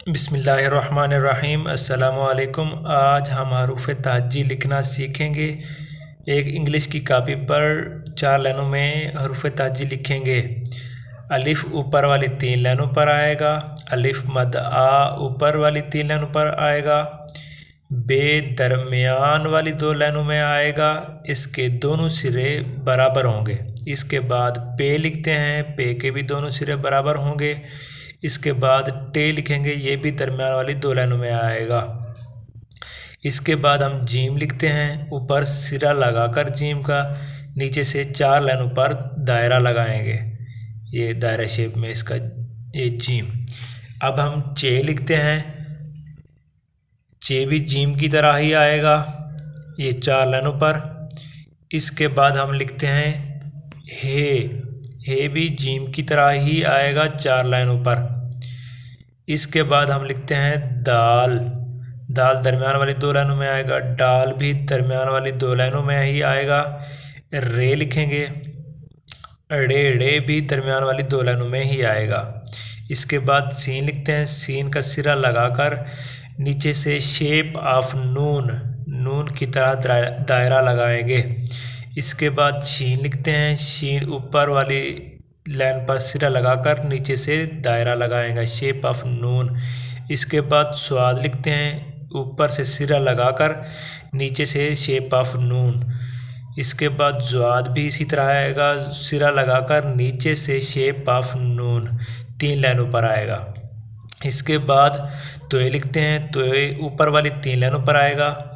बिस्मिल्लाहिर्रहमानिर्रहीम। अस्सलामुअलैकुम। आज हम हरूफ तहज्जी लिखना सीखेंगे। एक इंग्लिश की कापी पर 4 लाइनों में हरूफ तहज्जी लिखेंगे। अलिफ ऊपर वाली 3 लाइनों पर आएगा। अलिफ मद आ ऊपर वाली 3 लाइनों पर आएगा। बे दरमियान वाली 2 लाइनों में आएगा। इसके दोनों सिरे बराबर होंगे। इसके बाद पे लिखते हैं, पे के भी दोनों सिरे बराबर होंगे। इसके बाद टे लिखेंगे, ये भी दरमियान वाली 2 लाइनों में आएगा। इसके बाद हम जीम लिखते हैं, ऊपर सिरा लगाकर जीम का, नीचे से 4 लाइनों पर दायरा लगाएंगे, ये दायरा शेप में इसका ये जीम। अब हम चे लिखते हैं, चे भी जीम की तरह ही आएगा, ये 4 लाइनों पर। इसके बाद हम लिखते हैं हे भी जीम की तरह ही आएगा 4 लाइनों पर। इसके बाद हम लिखते हैं दाल, दाल दरमियान वाली 2 लाइनों में आएगा। डाल भी दरमियान वाली 2 लाइनों में ही आएगा। रे लिखेंगे, रे भी दरमियान वाली 2 लाइनों में ही आएगा। इसके बाद सीन लिखते हैं, सीन का सिरा लगाकर नीचे से शेप ऑफ नून की तरह दायरा लगाएंगे। इसके बाद शीन लिखते हैं, शीन ऊपर वाली लाइन पर सिरा लगाकर नीचे से दायरा लगाएंगे, शेप ऑफ नून। इसके बाद स्वाद लिखते हैं, ऊपर से सिरा लगाकर नीचे से शेप ऑफ नून। इसके बाद ज़्वाद भी इसी तरह आएगा, सिरा लगाकर नीचे से शेप ऑफ नून, 3 लाइनों पर आएगा। इसके बाद तोए लिखते हैं, तोए ऊपर वाली 3 लाइनों पर आएगा।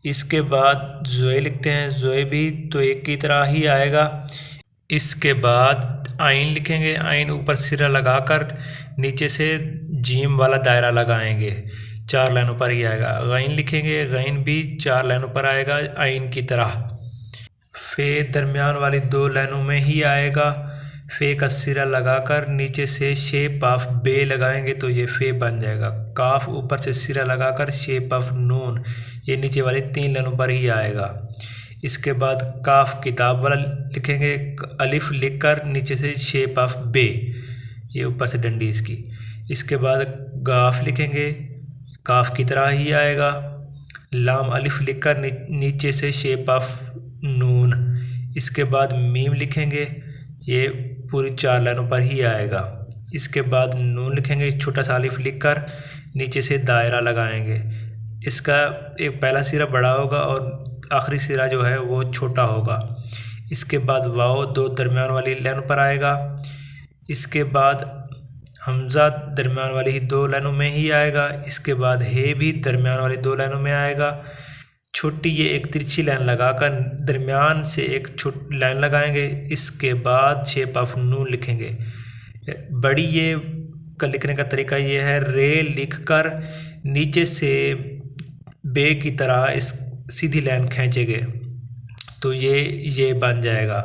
इसके बाद जोए लिखते हैं, जोए भी तोए की तरह ही आएगा। इसके बाद आइन लिखेंगे, आइन ऊपर सिरा लगाकर नीचे से जीम वाला दायरा लगाएंगे, 4 लाइनों पर ही आएगा। गैन लिखेंगे, गैन भी 4 लाइनों पर आएगा आइन की तरह। फे दरमियान वाली 2 लाइनों में ही आएगा। फे का सिरा लगाकर नीचे से शेप ऑफ बे लगाएंगे तो ये फे बन जाएगा। काफ ऊपर से सिरा लगाकर शेप ऑफ नून, ये नीचे वाली 3 लाइनों पर ही आएगा। इसके बाद काफ किताब वाला लिखेंगे, अलिफ लिखकर नीचे से शेप ऑफ बे, ये ऊपर से डंडी इसकी। इसके बाद गाफ लिखेंगे, काफ की तरह ही आएगा। लाम अलिफ लिखकर नीचे से शेप ऑफ नून। इसके बाद मीम लिखेंगे, ये पूरी 4 लाइनों पर ही आएगा। इसके बाद नून लिखेंगे, छोटा सा अलिफ लिखकर नीचे से दायरा लगाएंगे। इसका एक पहला सिरा बड़ा होगा और आखिरी सिरा जो है वो छोटा होगा। इसके बाद वाओ 2 दरमियान वाली लाइन पर आएगा। इसके बाद हमज़ा दरमियान वाली ही 2 लाइनों में ही आएगा। इसके बाद हे भी दरमियान वाली 2 लाइनों में आएगा। छोटी ये एक तिरछी लाइन लगाकर दरमियान से एक छोटी लाइन लगाएंगे। इसके बाद शेप ऑफ नून लिखेंगे। बड़ी ये का लिखने का तरीका ये है, रे लिखकर नीचे से बे की तरह इस सीधी लाइन खींचेंगे तो ये बन जाएगा।